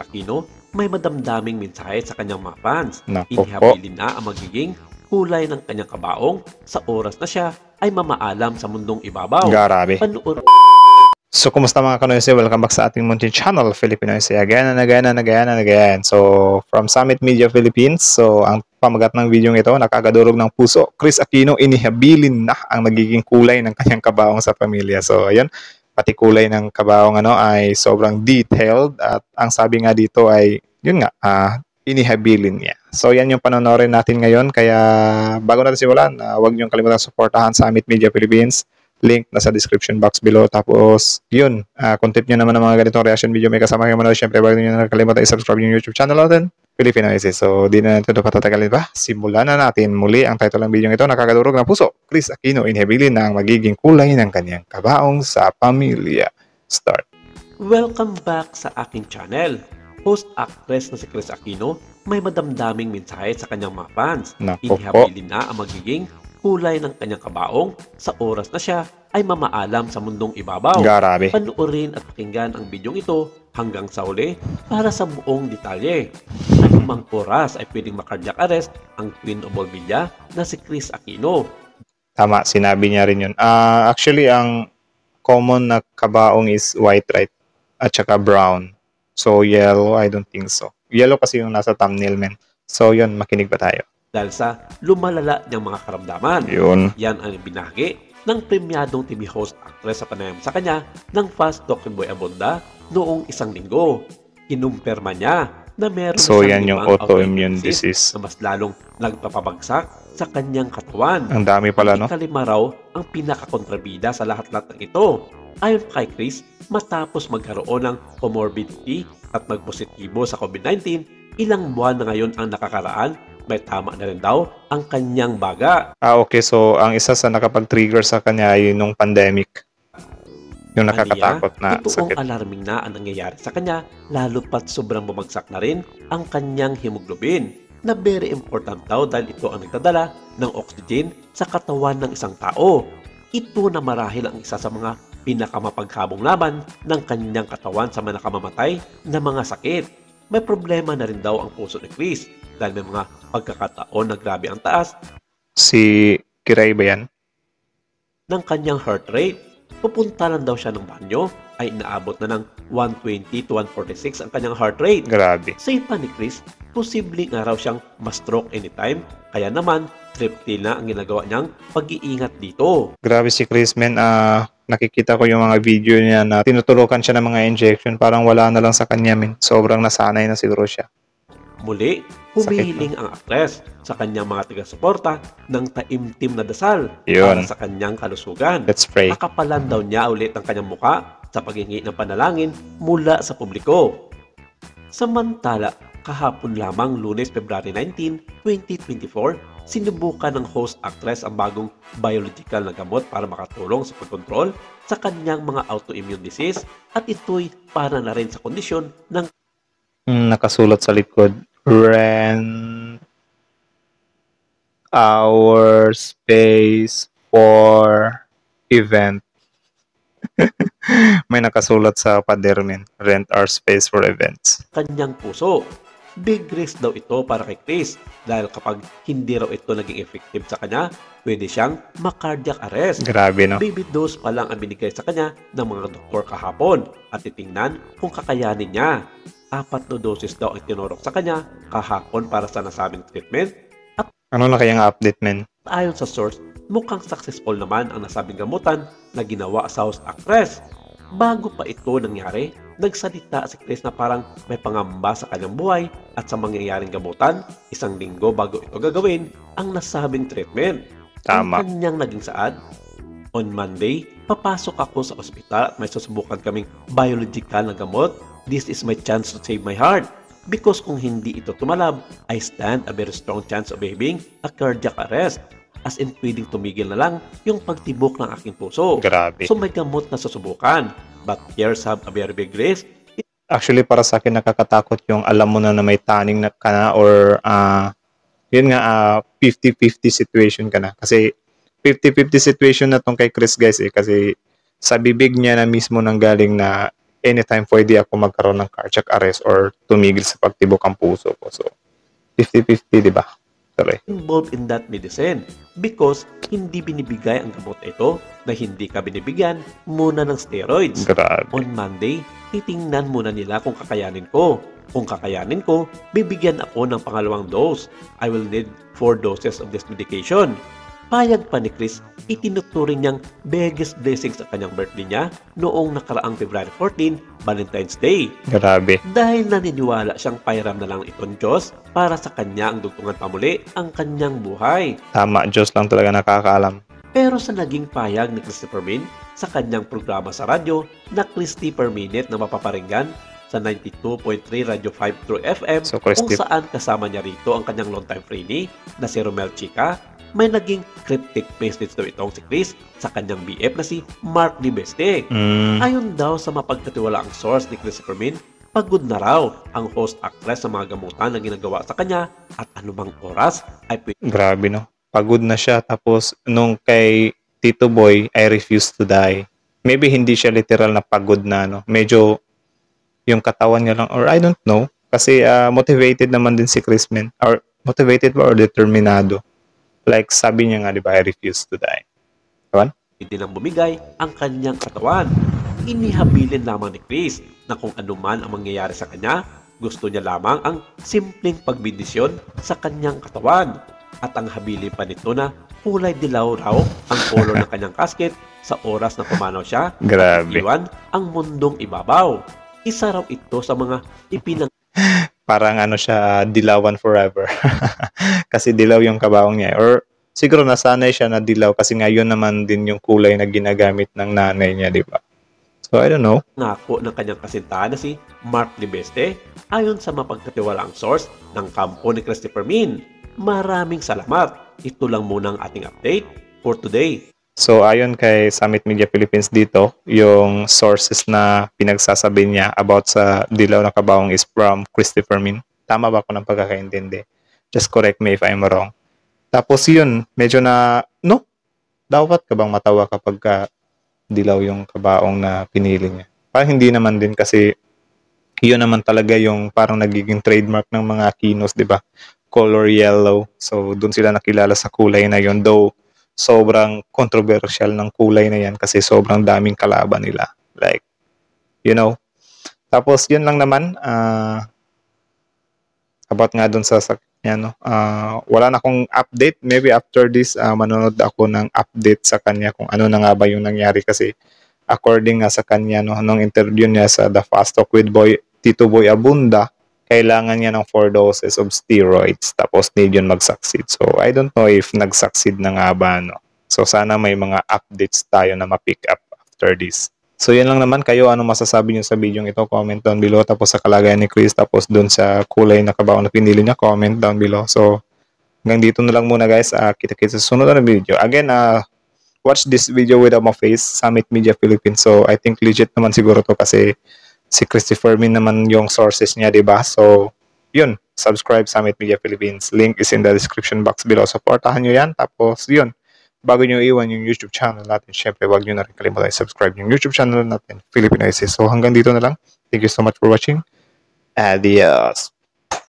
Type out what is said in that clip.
Aquino, may madamdaming mensahe sa kanyang mga fans. Naku po. Inihabilin na ang magiging kulay ng kanyang kabaong sa oras na siya ay mamaalam sa mundong ibabaw. Grabe. So, kumusta mga kanoyse? Welcome back sa ating munting channel, Filipinoyse. Again and again and again and again. So, from Summit Media Philippines. So, ang pamagat ng video ito, nakagadurog ng puso. Chris Aquino, inihabilin na ang nagiging kulay ng kanyang kabaong sa pamilya. So, ayun. Pati kulay ng kabaong ay sobrang detailed. At ang sabi nga dito ay, yun nga, inihabilin niya. So, yan yung panonorin natin ngayon. Kaya, bago natin simulan, huwag niyong kalimutan supportahan Summit Media Philippines. Link nasa description box below. Tapos, yun, kung tip nyo naman ng mga ganitong reaction video, may kasama kayo manood. Siyempre, bago nyo nakalimutan i-subscribe yung YouTube channel natin, Filipinoyse. So, di na natin ito patatagalin pa. Simulan na natin muli ang title ng video ito, Nakakadurog ng Puso. Chris Aquino, inihabilin na ang magiging kulay ng kanyang kabaong sa pamilya. Start. Welcome back sa aking channel. Host-actress na si Chris Aquino, may madamdaming mensahe sa kanyang mga fans. Inihabilin na ang magiging kulay ng kanyang kabaong sa oras na siya ay mamaalam sa mundong ibabaw. Grabe. Panuorin at pakinggan ang bidyong ito hanggang sa uli para sa buong detalye. Anumang oras ay pwedeng makardiac arrest ang Queen of Bolivia na si Chris Aquino. Tama, sinabi niya rin yun. Actually, ang common na kabaong is white, right? At saka brown. So, yellow, I don't think so. Yellow kasi yung nasa thumbnail, men. So, yun, makinig ba tayo? Dahil sa lumalala niyang mga karamdaman. Yun. Yan ang binahagi ng premyadong TV host actress sa panayam sa kanya ng Fast Talking Boy Abunda noong isang linggo. Kinumpirma niya na meron yan yung autoimmune disease na mas lalong nagpapabagsak sa kanyang katawan. Ang dami pala, no? Ikalima raw ang pinakakontrabida sa lahat-lahat ng ito. Ayon kay Chris, matapos magkaroon ng comorbidity at magpositibo sa COVID-19, ilang buwan na ngayon ang nakakaraan, may tama na rin daw ang kanyang baga. Okay. So, ang isa sa nakapag-trigger sa kanya ay nung pandemic. Yung nakakatakot na sakit. Totoong alarming na ang nangyayari sa kanya, lalo pat sobrang bumagsak na rin ang kanyang hemoglobin, na very important daw dahil ito ang nagdadala ng oxygen sa katawan ng isang tao. Ito na marahil ang isa sa mga pinakamapaghabong laban ng kanyang katawan sa mga nakamamatay na mga sakit. May problema na rin daw ang puso ni Chris dahil may mga pagkakataon na grabe ang taas. Si Kiray ba yan? Ng kanyang heart rate. Pupunta lang daw siya ng banyo ay inaabot na ng 120 to 146 ang kanyang heart rate. Grabe. Say pa ni Chris, posibleng araw siyang ma-stroke anytime. Kaya naman, triptil na ang ginagawa niyang pag-iingat dito. Grabe si Chris, man. Nakikita ko yung mga video niya na tinuturukan siya ng mga injection. Parang wala na lang sa kanya, man. Sobrang nasanay na siguro siya. Muli, humihiling ang actress sa kanyang mga taga-suporta ng taimtim na dasal para sa kanyang kalusugan. Let's pray. Nakapalan daw niya ulit ang kanyang muka sa paghingi ng panalangin mula sa publiko. Samantala, kahapon lamang Lunes, February 19, 2024, sinubukan ng host actress ang bagong biological na gamot para makatulong sa pagkontrol sa kanyang mga autoimmune disease at ito'y para na rin sa kondisyon ng nakasulat sa likod, rent our space for event. May nakasulat sa pader, men. Rent our space for events. Kanyang puso. Big risk daw ito para kay Chris dahil kapag hindi raw ito naging effective sa kanya, pwede siyang ma-cardiac arrest. Grabe, no? Baby dose pa lang ang binigay sa kanya ng mga doktor kahapon at titingnan kung kakayanin niya. 4 na doses daw ang tinurok sa kanya kahapon para sa nasabing treatment. At ano na kayang update, men? Ayon sa source, mukhang successful naman ang nasabing gamutan na ginawa sa host actress. Bago pa ito nangyari, nagsalita si Chris na parang may pangamba sa kanyang buhay at sa mangyayaring gamutan, 1 linggo bago ito gagawin ang nasabing treatment. Tama. Ang kanyang naging saad, on Monday, papasok ako sa ospital at may susubukan kaming biological na gamot. This is my chance to save my heart. Because kung hindi ito tumalab, I stand a very strong chance of having a cardiac arrest. As in, pwedeng tumigil na lang yung pagtibok ng aking puso. Grabe. So may gamot na susubukan. But here's have a very big risk. Actually, para sa akin, nakakatakot yung alam mo na may tanning na ka na or yun nga, 50-50 situation ka na. Kasi 50-50 situation na tong kay Chris, guys, eh. Kasi sa bibig niya na mismo nang galing na anytime pwede ako magkaroon ng cardiac arrest or tumigil sa pagtibok ang puso ko. So, 50-50, di ba? Sorry. Involved in that medicine because hindi binibigay ang gamot ito na hindi ka binibigyan muna ng steroids. Grabe. On Monday, titingnan muna nila kung kakayanin ko. Kung kakayanin ko, bibigyan ako ng pangalawang dose. I will need 4 doses of this medication. Payag pa ni Chris, itinuturing niyang biggest blessing sa kanyang birthday niya noong nakaraang February 14, Valentine's Day. Grabe. Dahil naniniwala siyang pairam na lang itong Diyos para sa kanya ang dugtungan pamuli ang kanyang buhay. Tama, Diyos lang talaga nakakaalam. Pero sa naging payag ni Christopher Min sa kanyang programa sa radyo na Christy Per Minute na mapaparinggan sa 92.3 Radio 5 True FM, So, kung Christy, saan kasama niya rito ang kanyang longtime friendie na si Romel Chica, may naging cryptic message daw itong si Chris sa kanyang BF na si Mark Libeste. Ayon daw sa mapagkatiwalaang source ni Christopher Min, pagod na raw ang host actress sa mga gamutan na ginagawa sa kanya at anumang oras ay grabe, no? Pagod na siya. Tapos, nung kay Tito Boy, I refuse to die. Maybe hindi siya literal na pagod na, no? Medyo yung katawan niya lang, or I don't know. Kasi motivated naman din si Chris Min. Or motivated ba or determinado? Like, sabi niya nga, di ba, I refuse to die. Kawan? hindi nang bumigay ang kanyang katawan. Inihabilin lamang ni Chris na kung anuman ang mangyayari sa kanya, gusto niya lamang ang simpleng pagbindisyon sa kanyang katawan. At ang habili pa nito na kulay dilaw raw ang color ng kanyang casket sa oras na pumanaw siya. Grabe. Iwan ang mundong ibabaw. Isa raw ito sa mga ipinang Parang ano siya, dilawan forever. Kasi dilaw yung kabaong niya. Or siguro nasanay siya na dilaw kasi ngayon naman din yung kulay na ginagamit ng nanay niya, di ba? So, I don't know. nako ng kanyang kasintahan na si Mark Libeste ayon sa mapagkatiwalaang source ng kampo ni Christopher Min. Maraming salamat. Ito lang muna ang ating update for today. So, ayon kay Summit Media Philippines dito, yung sources na pinagsasabi niya about sa dilaw na kabaong is from Christopher Min. Tama ba ako ng pagkakaintindi? Just correct me if I'm wrong. Tapos yun, medyo na, no? Dapat ka bang matawa kapag dilaw yung kabaong na pinili niya? Parang hindi naman din kasi yun naman talaga yung parang nagiging trademark ng mga kinos, di ba? Color yellow. So, dun sila nakilala sa kulay na yun. Though, sobrang controversial ng kulay na yan kasi sobrang daming kalaban nila. Like, you know. Tapos, yun lang naman. About nga dun sa yan, no? Wala na akong update. Maybe after this, manonood ako ng update sa kanya kung ano na nga ba yung nangyari kasi according nga sa kanya, no, nung interview niya sa The Fast Talk with Tito Boy Abunda, kailangan niya ng 4 doses of steroids tapos need yun mag-succeed. So, I don't know if nag-succeed na nga ba, no? So, sana may mga updates tayo na ma-pick up after this. So, yan lang naman. Kayo, ano masasabi niyo sa video ito? Comment down below. Tapos sa kalagayan ni Chris, tapos dun sa kulay na kabaong na pinili niya, comment down below. So, hanggang dito na lang muna guys. Kita-kita sa sunod na video. Again, watch this video without my face, Summit Media Philippines. So, I think legit naman siguro to kasi si Christopher Min naman yung sources niya, diba? So, yun. Subscribe Summit Media Philippines. Link is in the description box below. Supportahan nyo yan. Tapos, yun. Bago nyo iwan yung YouTube channel natin, syempre, wag nyo na rin kalimutan subscribe yung YouTube channel natin, Filipino IC. So, hanggang dito na lang. Thank you so much for watching. Adios.